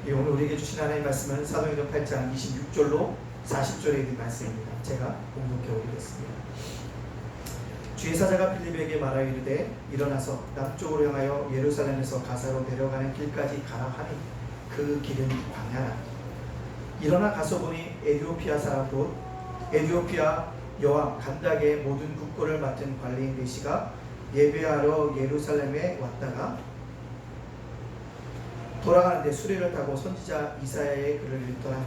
오늘 우리에게 주신 하나님의 말씀은 사도행전 8장 26절로 40절에 있는 말씀입니다. 제가 공독해 오리겠습니다. 주의 사자가 빌립에게 말하기르되 일어나서 남쪽으로 향하여 예루살렘에서 가사로 내려가는 길까지 가라 하니 그 길은 광야라. 일어나 가서 보니 에디오피아 사람 곧 에디오피아 여왕 간닥의 모든 국고를 맡은 관리인 내시가 예배하러 예루살렘에 왔다가 돌아가는데 수레를 타고 선지자 이사야의 글을 읽더라.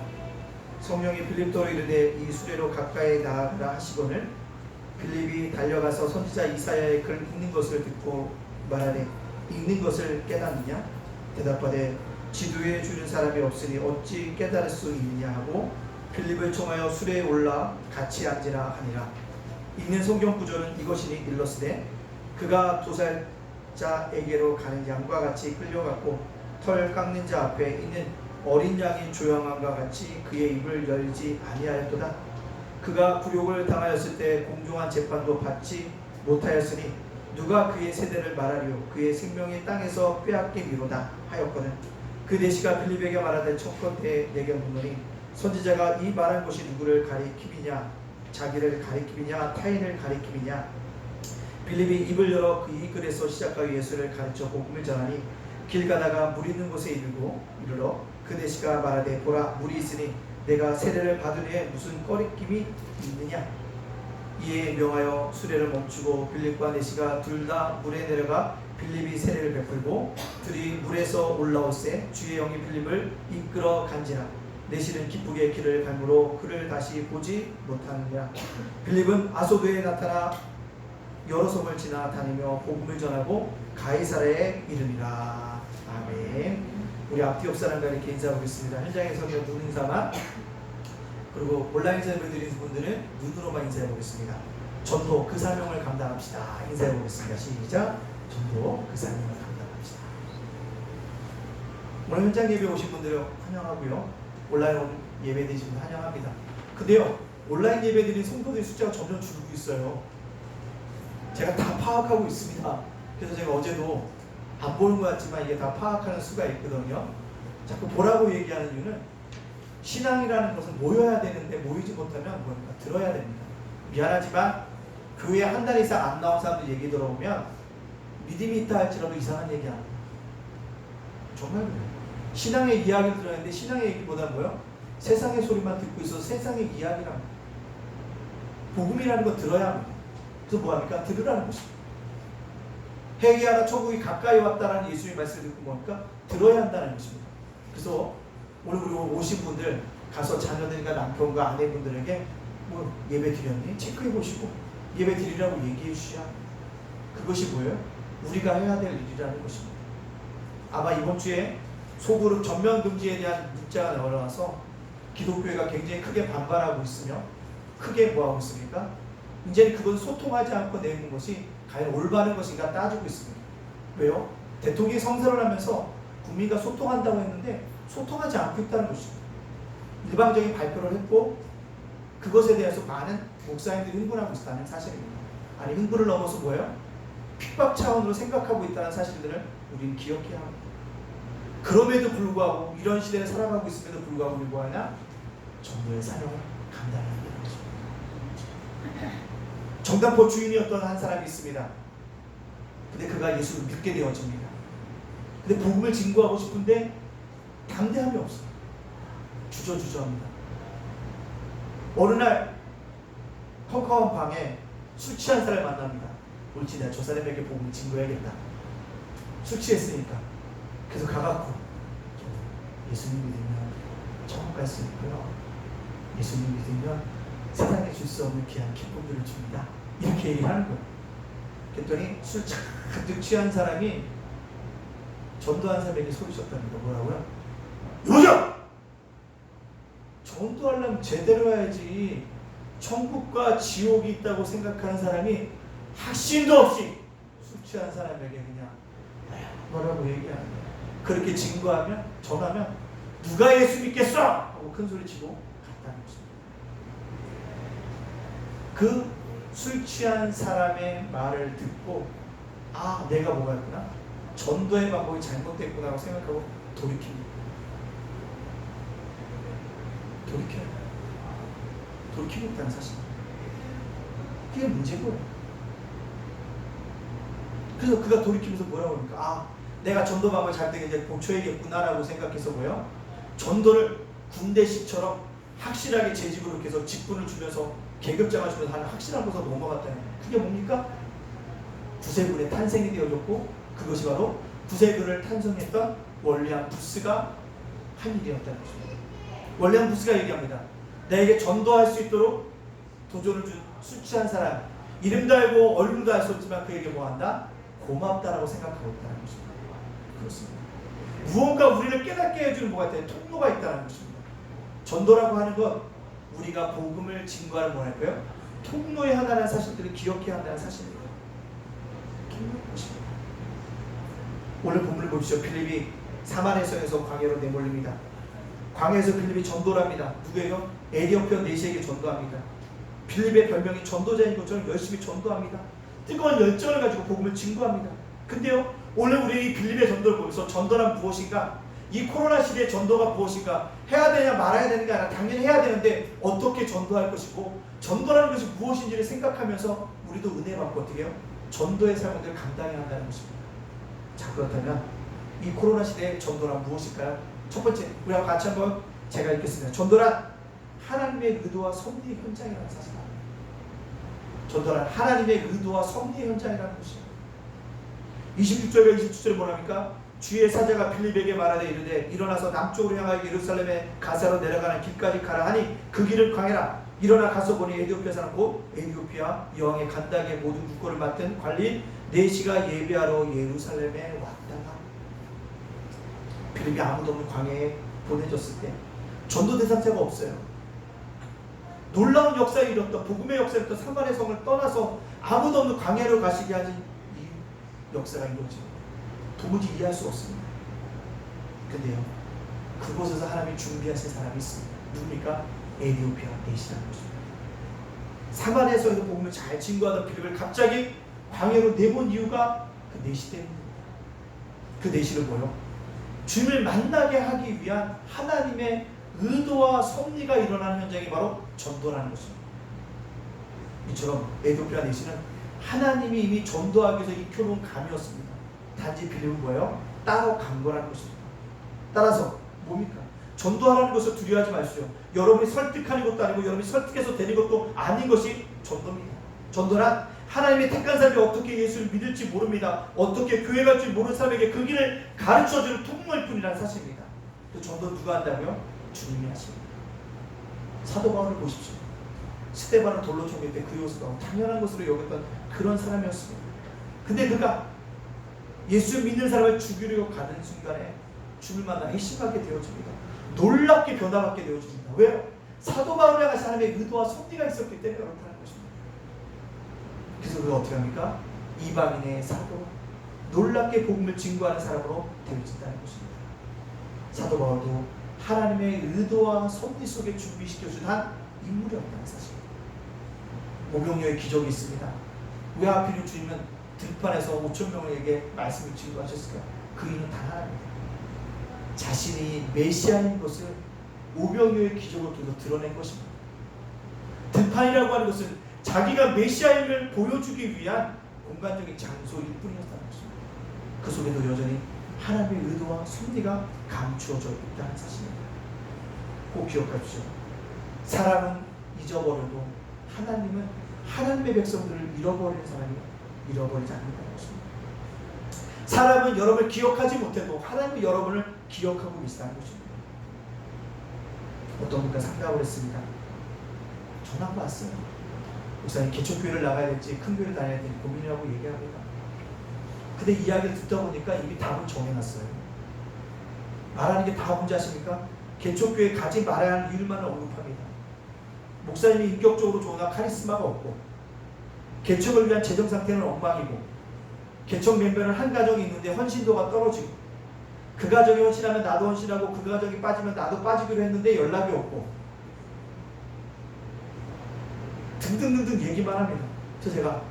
성령이 빌립도로 이르되 이 수레로 가까이 나아가라 하시거늘 빌립이 달려가서 선지자 이사야의 글 읽는 것을 듣고 말하되 읽는 것을 깨닫느냐? 대답하되 지도에 주는 사람이 없으니 어찌 깨달을 수 있느냐 하고 빌립을 청하여 수레에 올라 같이 앉으라 하니라. 읽는 성경 구절은 이것이니 일러스되 그가 도살자에게로 가는 양과 같이 끌려갔고 털 깎는 자 앞에 있는 어린 양이 조용함과 같이 그의 입을 열지 아니하였도다. 그가 굴욕을 당하였을 때 공정한 재판도 받지 못하였으니 누가 그의 세대를 말하리요? 그의 생명이 땅에서 빼앗기미로다 하였거든. 그 내시가 빌립에게 말하되 첫번째 내게 묻노니 선지자가 이 말한 것이 누구를 가리킴이냐? 자기를 가리킴이냐? 타인을 가리킴이냐? 빌립이 입을 열어 이 글에서 시작하여 예수를 가르쳐 복음을 전하니 길 가다가 물 있는 곳에 이르러 그 내시가 말하되 보라 물이 있으니 내가 세례를 받은 후에 무슨 꺼리낌이 있느냐? 이에 명하여 수레를 멈추고 빌립과 내시가 둘 다 물에 내려가 빌립이 세례를 베풀고 둘이 물에서 올라오세 주의 영이 빌립을 이끌어 간지라. 내시는 기쁘게 길을 갈므로 그를 다시 보지 못하느냐. 빌립은 아소도에 나타나 여러 섬을 지나 다니며 복음을 전하고 가이사랴에 이르니라. 아멘. 우리 앞뒤 옆 사람과 이렇게 인사하겠습니다. 현장에서는 눈 인사만, 그리고 온라인에서 예배드리는 분들은 눈으로만 인사해 보겠습니다. 전도 그 사명을 감당합시다. 인사해 보겠습니다. 시작. 전도 그 사명을 감당합시다. 오늘 현장 예배 오신 분들은 환영하고요. 온라인 예배 드리신 분들 환영합니다. 근데요, 온라인 예배 드리는 성도들의 숫자가 점점 줄고 있어요. 제가 다 파악하고 있습니다. 그래서 제가 어제도 안 보는 것 같지만 이게 다 파악하는 수가 있거든요. 자꾸 보라고 얘기하는 이유는 신앙이라는 것은 모여야 되는데 모이지 못하면 뭡니까? 들어야 됩니다. 미안하지만 교회 한 달 이상 안 나온 사람들 얘기 들어보면 믿음이 있다 할지라도 이상한 얘기 안 합니다. 정말 그래요. 신앙의 이야기를 들었는데 신앙의 얘기보다 뭐요? 세상의 소리만 듣고 있어서 세상의 이야기랍니다. 복음이라는 거 들어야 합니다. 그래서 뭐합니까? 들으라는 것입니다. 회개하라 천국이 가까이 왔다라는 예수님의 말씀을 듣고 뭐합니까? 들어야 한다는 것입니다. 그래서 오늘 우리 오신 분들 가서 자녀들과 남편과 아내분들에게 뭐 예배 드렸니? 체크해 보시고 예배 드리라고 얘기해 주셔야 합니다. 그것이 뭐예요? 우리가 해야 될 일이라는 것입니다. 아마 이번 주에 소그룹 전면 금지에 대한 문자가 나와서 기독교회가 굉장히 크게 반발하고 있으며 크게 뭐하고 있습니까? 이제는 그건 소통하지 않고 내는 것이 과연 올바른 것인가 따지고 있습니다. 왜요? 대통령이 성사를 하면서 국민과 소통한다고 했는데 소통하지 않고 있다는 것입니다. 일방적인 발표를 했고 그것에 대해서 많은 목사님들이 흥분하고 있다는 사실입니다. 아니 흥분을 넘어서 뭐예요? 핍박 차원으로 생각하고 있다는 사실들을 우리는 기억해야 합니다. 그럼에도 불구하고 이런 시대에 살아가고 있음에도 불구하고 우리 뭐하냐? 전도의 사명을 감당해야 되는 것입니다. 정당포 주인이었던 한 사람이 있습니다. 근데 그가 예수를 믿게 되어집니다. 근데 복음을 증거하고 싶은데 담대함이 없어요. 주저주저합니다. 어느 날 컴컴한 방에 술 취한 사람을 만납니다. 옳지, 내가 저 사람에게 복음을 증거해야겠다. 술 취했으니까. 그래서 가갖고 예수님 믿으면 천국 갈 수 있고요. 예수님 믿으면 세상에 줄 수 없는 귀한 기쁨들을 줍니다. 이렇게 얘기하는 거예요. 그랬더니 술 잔뜩 취한 사람이 전도한 사람에게 소리쳤답니다. 뭐라고요? 요즘! 전도하려면 제대로 해야지. 천국과 지옥이 있다고 생각하는 사람이 확신도 없이 술 취한 사람에게 그냥 뭐라고 얘기하는 거예요. 그렇게 증거하면, 전하면 누가 예수 믿겠어? 하고 큰 소리 치고 갔다는 것입니다. 그 술 취한 사람의 말을 듣고 아, 내가 뭐가 했구나? 전도의 방법이 잘못됐구나 하고 생각하고 돌이킵니다. 돌이켜요. 돌이키고 있다는 사실. 그게 문제고요. 그래서 그가 돌이키면서 뭐라고 합니까? 아, 내가 전도방을 잘 되게 이제 고쳐야겠구나라고 생각해서 뭐요? 전도를 군대식처럼 확실하게 재직으로 이렇게 해서 직분을 주면서 계급장을 주면서 하는 확실한 곳으로 넘어갔다는 거예요. 그게 뭡니까? 구세군의 탄생이 되어졌고, 그것이 바로 구세군을 탄생했던 월리안 부스가 한 일이었다는 것입니다. 월리안 부스가 얘기합니다. 나에게 전도할 수 있도록 도전을 준 수치한 사람, 이름도 알고 얼굴도 알 수 없지만 그에게 뭐한다? 고맙다라고 생각하고 있다는 것입니다. 그렇습니다. 무언가 우리를 깨닫게 해주는 뭐가 있다는 통로가 있다는 것입니다. 전도라고 하는 건 우리가 복음을 증거하는 뭐랄까요? 통로의 하나라는 사실들을 기억해야 한다는 사실입니다. 통로의 것입니다. 오늘 본문을 보시죠. 빌립이 사마리아성에서 광야로 내몰립니다. 광야에서 빌립이 전도를 합니다. 누구예요? 에디오피아 내시에게 전도합니다. 빌립의 별명이 전도자인 것처럼 열심히 전도합니다. 뜨거운 열정을 가지고 복음을 증거합니다. 근데요, 오늘 우리 이 빌립의 전도를 보면서 전도란 무엇인가? 이 코로나 시대의 전도가 무엇인가? 해야 되냐 말아야 되는 게 아니라 당연히 해야 되는데 어떻게 전도할 것이고 전도라는 것이 무엇인지를 생각하면서 우리도 은혜 받고 어떻게 해요? 전도의 삶을 감당해야 한다는 것입니다. 자, 그렇다면 이 코로나 시대의 전도란 무엇일까요? 첫 번째, 우리가 같이 한번 제가 읽겠습니다. 전도란 하나님의 의도와 섭리의 현장이라는 사실입니다. 전도란 하나님의 의도와 섭리의 현장이라는 것입니다. 26절과 27절에 뭐랍니까? 주의 사자가 빌립에게 말하되 이르되 일어나서 남쪽으로 향하여 예루살렘에 가사로 내려가는 길까지 가라 하니 그 길을 광해라. 일어나 가서 보니 에디오피아 사람 곧 에디오피아 여왕의 간당의 모든 국고를 맡은 관리인 네시가 예배하러 예루살렘에 왔다가 빌립이 아무도 없는 광야에 보내졌을 때 전도 대상자가 없어요. 놀라운 역사를 이뤘던 복음의 역사를 이뤘던 사마리아 성을 떠나서 아무도 없는 광야로 가시게 하신 이 역사가 이루어집니다. 도무지 이해할 수 없습니다. 근데요, 그곳에서 하나님이 준비하신 사람이 있습니다. 누굽니까? 에디오피아 네시라는 것입니다. 사마리아에서 복음을 잘 증거하던 빌립을 갑자기 광야로 내본 이유가 그 네시 때문입니다. 그 네시를 뭐요? 주님을 만나게 하기 위한 하나님의 의도와 섭리가 일어나는 현장이 바로 전도라는 것입니다. 이처럼 에디오피아 네시는 하나님이 이미 전도하기 위해서 익혀놓은 감이었습니다. 단지 빌립은 뭐예요? 따라간 거라는 것입니다. 따라서 뭡니까? 전도하라는 것을 두려워하지 마십시오. 여러분이 설득하는 것도 아니고 여러분이 설득해서 되는 것도 아닌 것이 전도입니다. 전도란 하나님의 택한 사람이 어떻게 예수를 믿을지 모릅니다. 어떻게 교회 갈 줄 모르는 사람에게 그 길을 가르쳐주는 통로일 뿐이라는 사실입니다. 그 전도 누가 한다고요? 주님이 하십니다. 사도 바울을 보십시오. 스데반을 돌로 죽일 때 그 요소가 당연한 것으로 여겼던 그런 사람이었습니다. 근데 그가 예수 믿는 사람을 죽이려고 가는 순간에 주를 만나 핵심하게 되어집니다. 놀랍게 변화받게 되어집니다. 왜요? 사도 바울에 대한 하나님의 의도와 섭리가 있었기 때문에 그렇다는 것입니다. 그래서 그가 어떻게 합니까? 이방인의 사도, 놀랍게 복음을 증거하는 사람으로 되어진다는 것입니다. 사도 바울도 하나님의 의도와 섭리 속에 준비시켜준 한 인물이었다는 사실입니다. 오병이어의 기적이 있습니다. 왜 하필 주님은 들판에서 5,000명에게 말씀을 증거하셨을까요? 그 이유는 단 하나입니다. 자신이 메시아인 것을 오병이어의 기적을 통해서 드러낸 것입니다. 들판이라고 하는 것은 자기가 메시아임을 보여주기 위한 공간적인 장소일 뿐이었다는 것입니다. 그 속에도 여전히 하나님의 의도와 섭리가 감추어져 있다는 사실입니다. 꼭 기억하십시오. 사람은 잊어버려도 하나님은 하나님의 백성들을 잃어버리는 사람이 잃어버리지 않는다는 것입니다. 사람은 여러분을 기억하지 못해도 하나님은 여러분을 기억하고 계시다는 것입니다. 어떤 분과 상담을 했습니다. 전화가 왔어요. 목사님, 개척교회를 나가야 될지 큰 교회를 다녀야 될지 고민이라고 얘기합니다. 근데 이야기를 듣다 보니까 이미 답을 정해놨어요. 말하는 게 다 뭔지 아십니까? 개척교회 가지 말아야 하는 이유만 언급합니다. 목사님이 인격적으로 좋으나 카리스마가 없고, 개척을 위한 재정 상태는 엉망이고, 개척 멤버는 한 가정이 있는데 헌신도가 떨어지고, 그 가정이 헌신하면 나도 헌신하고 그 가정이 빠지면 나도 빠지기로 했는데 연락이 없고, 등등등등 얘기만 합니다. 그래서 제가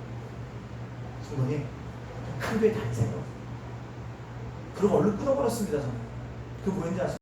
성도님, 큰 교회 다니세요. 그러고 얼른 끊어버렸습니다. 저는. 그 뭐였는지 아시죠?